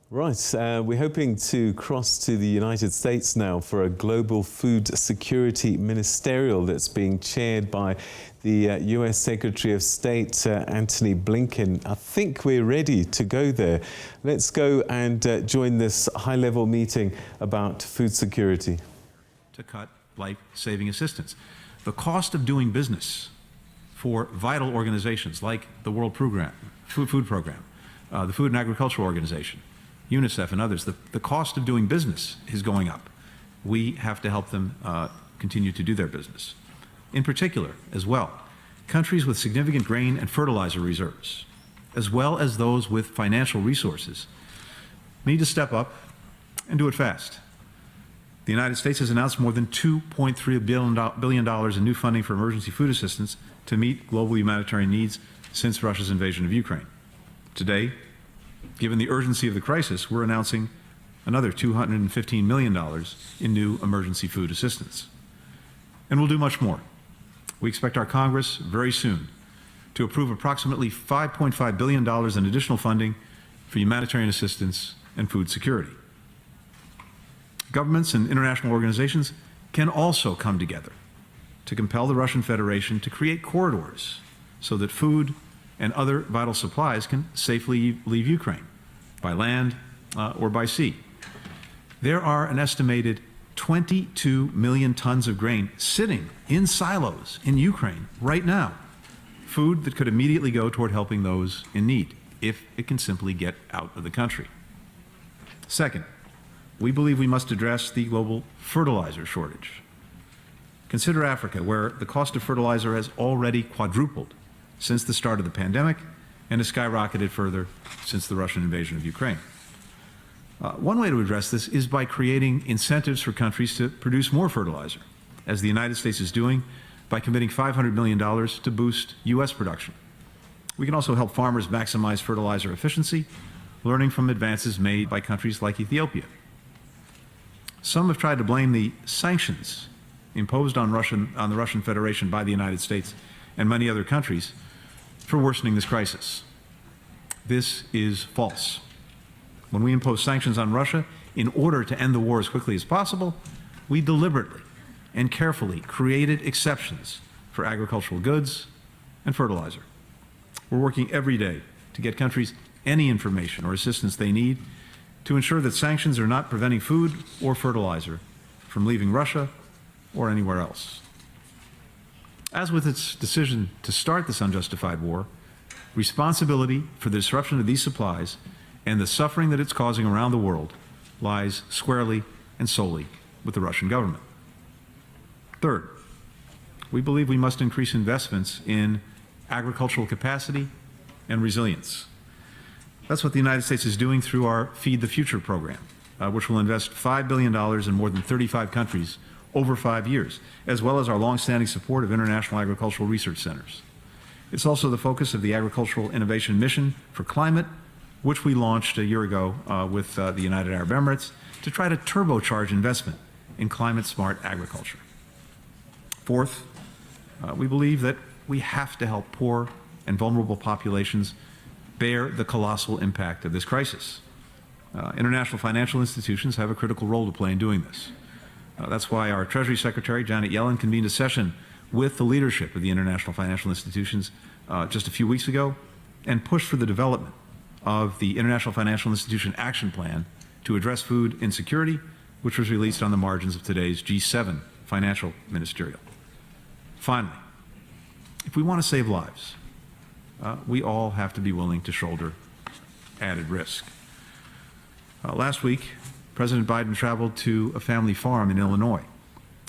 Right, we're hoping to cross to the United States now for a global food security ministerial that's being chaired by the US Secretary of State, Antony Blinken. I think we're ready to go there. Let's go and join this high-level meeting about food security. To cut life-saving assistance. The cost of doing business for vital organizations like the World Food Program, the Food and Agricultural Organization, UNICEF and others, the cost of doing business is going up. We have to help them continue to do their business. In particular, as well, countries with significant grain and fertilizer reserves, as well as those with financial resources, need to step up and do it fast. The United States has announced more than $2.3 billion in new funding for emergency food assistance to meet global humanitarian needs since Russia's invasion of Ukraine. Today, given the urgency of the crisis, we're announcing another $215 million in new emergency food assistance. And we'll do much more. We expect our Congress very soon to approve approximately $5.5 billion in additional funding for humanitarian assistance and food security. Governments and international organizations can also come together to compel the Russian Federation to create corridors so that food and other vital supplies can safely leave Ukraine by land or by sea. There are an estimated 22 million tons of grain sitting in silos in Ukraine right now, food that could immediately go toward helping those in need if it can simply get out of the country. Second, we believe we must address the global fertilizer shortage. Consider Africa, where the cost of fertilizer has already quadrupled since the start of the pandemic and has skyrocketed further since the Russian invasion of Ukraine. One way to address this is by creating incentives for countries to produce more fertilizer, as the United States is doing by committing $500 million to boost U.S. production. We can also help farmers maximize fertilizer efficiency, learning from advances made by countries like Ethiopia. Some have tried to blame the sanctions imposed on the Russian Federation by the United States and many other countries for worsening this crisis. This is false. When we impose sanctions on Russia in order to end the war as quickly as possible, we deliberately and carefully created exceptions for agricultural goods and fertilizer. We're working every day to get countries any information or assistance they need to ensure that sanctions are not preventing food or fertilizer from leaving Russia or anywhere else. As with its decision to start this unjustified war, responsibility for the disruption of these supplies and the suffering that it's causing around the world lies squarely and solely with the Russian government. Third, we believe we must increase investments in agricultural capacity and resilience. That's what the United States is doing through our Feed the Future program, which will invest $5 billion in more than 35 countries over 5 years, as well as our longstanding support of international agricultural research centers. It's also the focus of the Agricultural Innovation Mission for Climate, which we launched a year ago with the United Arab Emirates to try to turbocharge investment in climate-smart agriculture. Fourth, we believe that we have to help poor and vulnerable populations bear the colossal impact of this crisis. International financial institutions have a critical role to play in doing this. That's why our Treasury Secretary, Janet Yellen, convened a session with the leadership of the international financial institutions just a few weeks ago and pushed for the development of the International Financial Institution Action Plan to address food insecurity, which was released on the margins of today's G7 financial ministerial. Finally, if we want to save lives, we all have to be willing to shoulder added risk. Last week, President Biden traveled to a family farm in Illinois.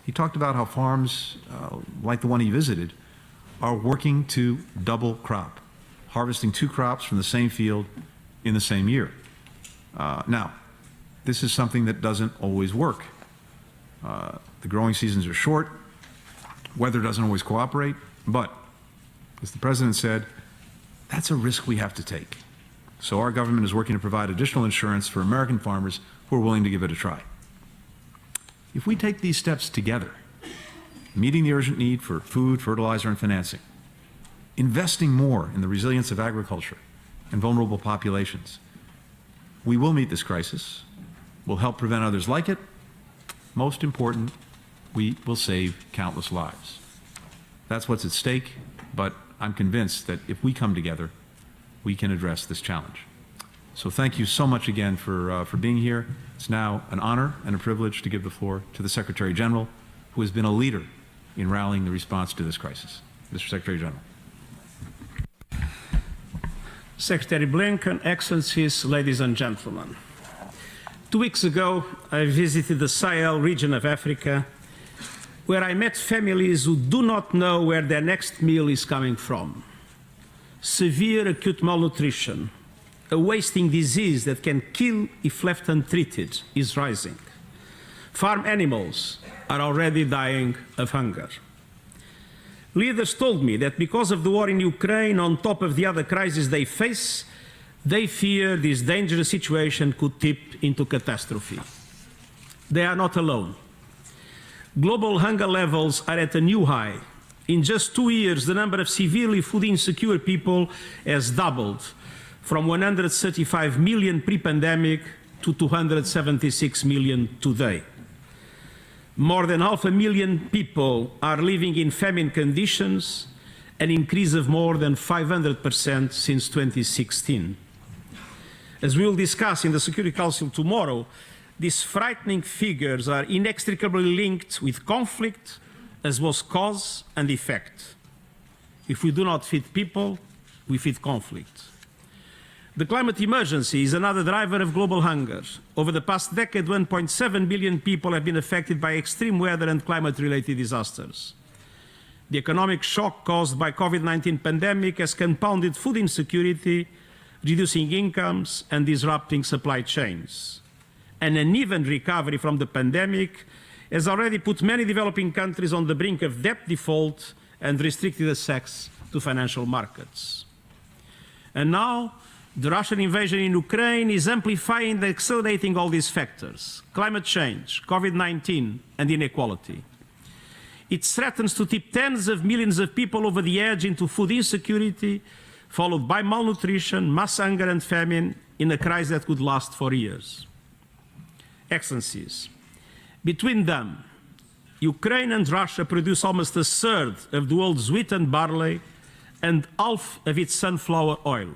He talked about how farms, like the one he visited, are working to double crop, harvesting 2 crops from the same field in the same year. Now, this is something that doesn't always work. The growing seasons are short, weather doesn't always cooperate, but, as the President said, that's a risk we have to take. So our government is working to provide additional insurance for American farmers who are willing to give it a try. If we take these steps together, meeting the urgent need for food, fertilizer, and financing, investing more in the resilience of agriculture and vulnerable populations, We will meet this crisis. We'll help prevent others like it. Most important, we will save countless lives. That's what's at stake, but I'm convinced that if we come together, we can address this challenge. So thank you so much again for being here. It's now an honor and a privilege to give the floor to the Secretary General, who has been a leader in rallying the response to this crisis. Mr. Secretary General. Secretary Blinken, Excellencies, ladies and gentlemen. 2 weeks ago, I visited the Sahel region of Africa, where I met families who do not know where their next meal is coming from. Severe acute malnutrition, a wasting disease that can kill if left untreated, is rising. Farm animals are already dying of hunger. Leaders told me that because of the war in Ukraine, on top of the other crises they face, they fear this dangerous situation could tip into catastrophe. They are not alone. Global hunger levels are at a new high. In just 2 years, the number of severely food insecure people has doubled, from 135 million pre-pandemic to 276 million today. More than 500,000 people are living in famine conditions, an increase of more than 500% since 2016. As we will discuss in the Security Council tomorrow, these frightening figures are inextricably linked with conflict as was cause and effect. If we do not feed people, we feed conflict. The climate emergency is another driver of global hunger. Over the past decade, 1.7 billion people have been affected by extreme weather and climate-related disasters. The economic shock caused by COVID-19 pandemic has compounded food insecurity, reducing incomes and disrupting supply chains. An uneven recovery from the pandemic has already put many developing countries on the brink of debt default and restricted access to financial markets. And now, the Russian invasion in Ukraine is amplifying and accelerating all these factors: climate change, COVID-19, and inequality. It threatens to tip tens of millions of people over the edge into food insecurity, followed by malnutrition, mass hunger, and famine in a crisis that could last for years. Excellencies, between them, Ukraine and Russia produce almost a third of the world's wheat and barley and half of its sunflower oil.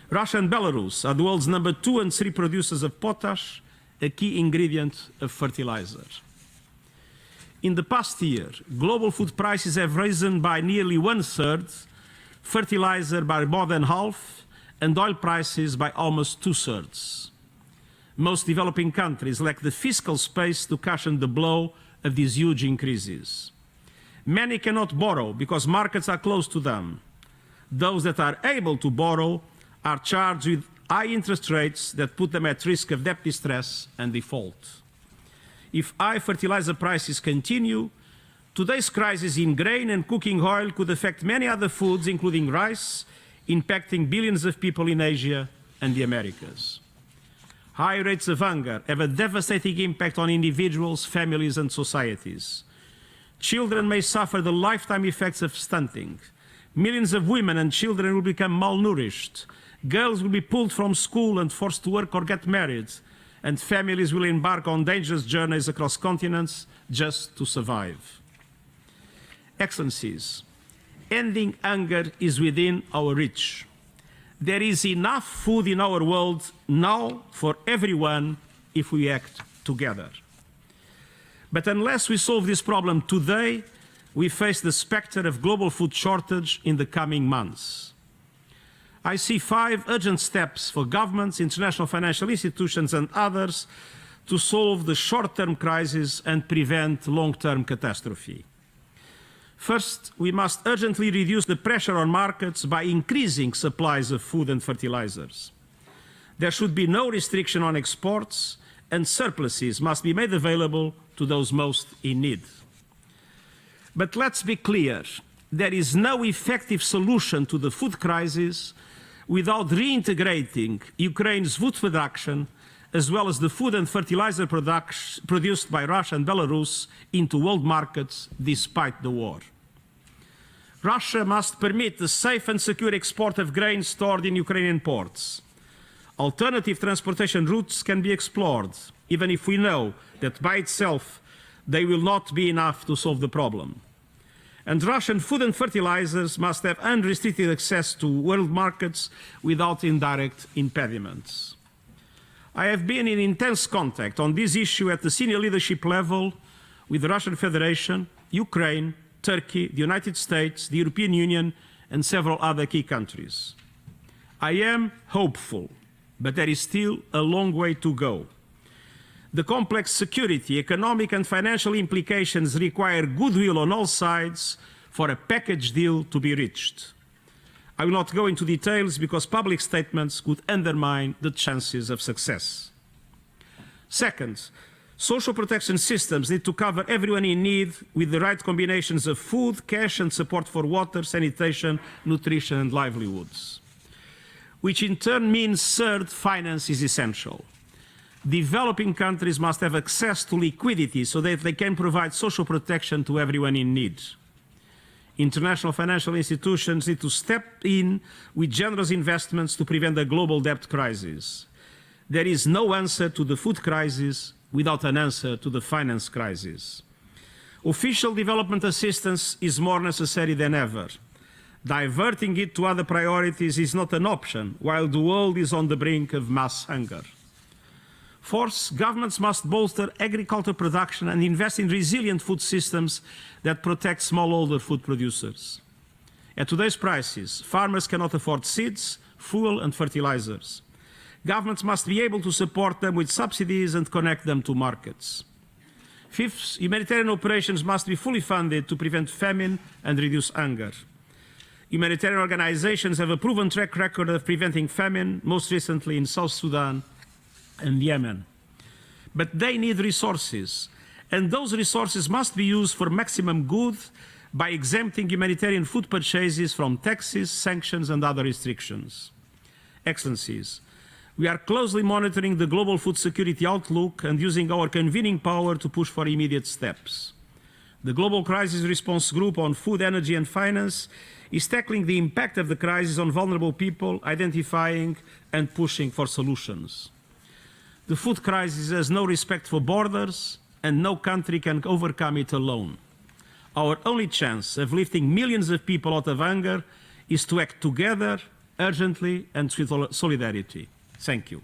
Russia and Belarus are the world's number 2 and 3 producers of potash, a key ingredient of fertilizer. In the past year, global food prices have risen by nearly 1/3, fertilizer by more than half, and oil prices by almost 2/3. Most developing countries lack the fiscal space to cushion the blow of these huge increases. Many cannot borrow because markets are closed to them. Those that are able to borrow are charged with high interest rates that put them at risk of debt distress and default. If high fertilizer prices continue, today's crisis in grain and cooking oil could affect many other foods, including rice, impacting billions of people in Asia and the Americas. High rates of hunger have a devastating impact on individuals, families, and societies. Children may suffer the lifetime effects of stunting. Millions of women and children will become malnourished. Girls will be pulled from school and forced to work or get married, and families will embark on dangerous journeys across continents just to survive. Excellencies, ending hunger is within our reach. There is enough food in our world now for everyone if we act together. But unless we solve this problem today, we face the specter of global food shortage in the coming months. I see 5 urgent steps for governments, international financial institutions, and others to solve the short-term crisis and prevent long-term catastrophe. First, we must urgently reduce the pressure on markets by increasing supplies of food and fertilizers. There should be no restriction on exports, and surpluses must be made available to those most in need. But let's be clear, there is no effective solution to the food crisis without reintegrating Ukraine's food production, as well as the food and fertilizer produced by Russia and Belarus, into world markets despite the war. Russia must permit the safe and secure export of grain stored in Ukrainian ports. Alternative transportation routes can be explored, even if we know that by itself they will not be enough to solve the problem. And Russian food and fertilizers must have unrestricted access to world markets without indirect impediments. I have been in intense contact on this issue at the senior leadership level with the Russian Federation, Ukraine, Turkey, the United States, the European Union, and several other key countries. I am hopeful, but there is still a long way to go. The complex security, economic and financial implications require goodwill on all sides for a package deal to be reached. I will not go into details because public statements could undermine the chances of success. Second, social protection systems need to cover everyone in need with the right combinations of food, cash and support for water, sanitation, nutrition and livelihoods, which in turn means third, finance is essential. Developing countries must have access to liquidity so that they can provide social protection to everyone in need. International financial institutions need to step in with generous investments to prevent a global debt crisis. There is no answer to the food crisis without an answer to the finance crisis. Official development assistance is more necessary than ever. Diverting it to other priorities is not an option while the world is on the brink of mass hunger. Fourth, governments must bolster agricultural production and invest in resilient food systems that protect smallholder food producers. At today's prices, farmers cannot afford seeds, fuel and fertilizers. Governments must be able to support them with subsidies and connect them to markets. Fifth, humanitarian operations must be fully funded to prevent famine and reduce hunger. Humanitarian organizations have a proven track record of preventing famine, most recently in South Sudan and Yemen. But they need resources, and those resources must be used for maximum good by exempting humanitarian food purchases from taxes, sanctions, and other restrictions. Excellencies, we are closely monitoring the global food security outlook and using our convening power to push for immediate steps. The Global Crisis Response Group on Food, Energy and Finance is tackling the impact of the crisis on vulnerable people, identifying and pushing for solutions. The food crisis has no respect for borders, and no country can overcome it alone. Our only chance of lifting millions of people out of hunger is to act together, urgently, and with solidarity. Thank you.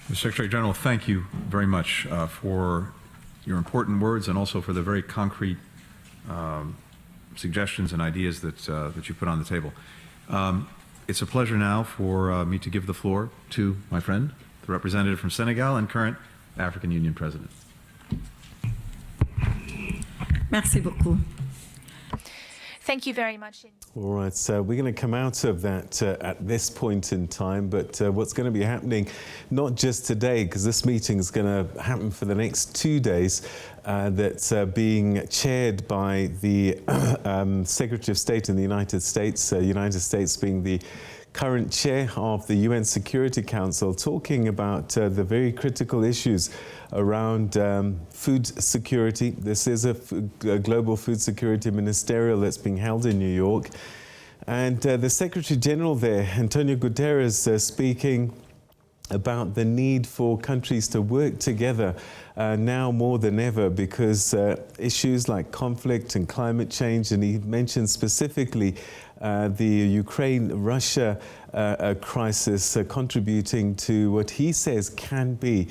Mr. Secretary General, thank you very much for your important words and also for the very concrete suggestions and ideas that you put on the table. It's a pleasure now for me to give the floor to my friend, the representative from Senegal and current African Union President. Merci beaucoup. Thank you very much. All right, so we're going to come out of that at this point in time, but what's going to be happening, not just today, because this meeting is going to happen for the next 2 days, that's being chaired by the Secretary of State in the United States being the current chair of the UN Security Council, talking about the very critical issues around food security. This is a global food security ministerial that's being held in New York. And the Secretary General there, Antonio Guterres, speaking about the need for countries to work together now more than ever, because issues like conflict and climate change, and he mentioned specifically the Ukraine-Russia crisis contributing to what he says can be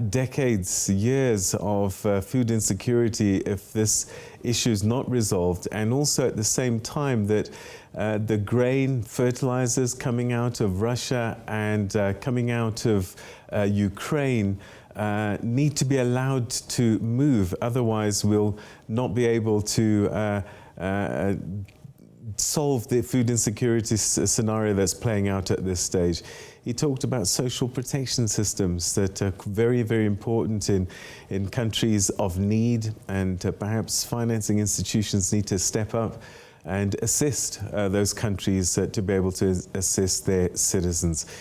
decades, years of food insecurity if this issue is not resolved. And also at the same time that the grain fertilizers coming out of Russia and coming out of Ukraine need to be allowed to move, otherwise we'll not be able to solve the food insecurity scenario that's playing out at this stage. He talked about social protection systems that are very, very important in countries of need, and perhaps financing institutions need to step up and assist those countries to be able to assist their citizens.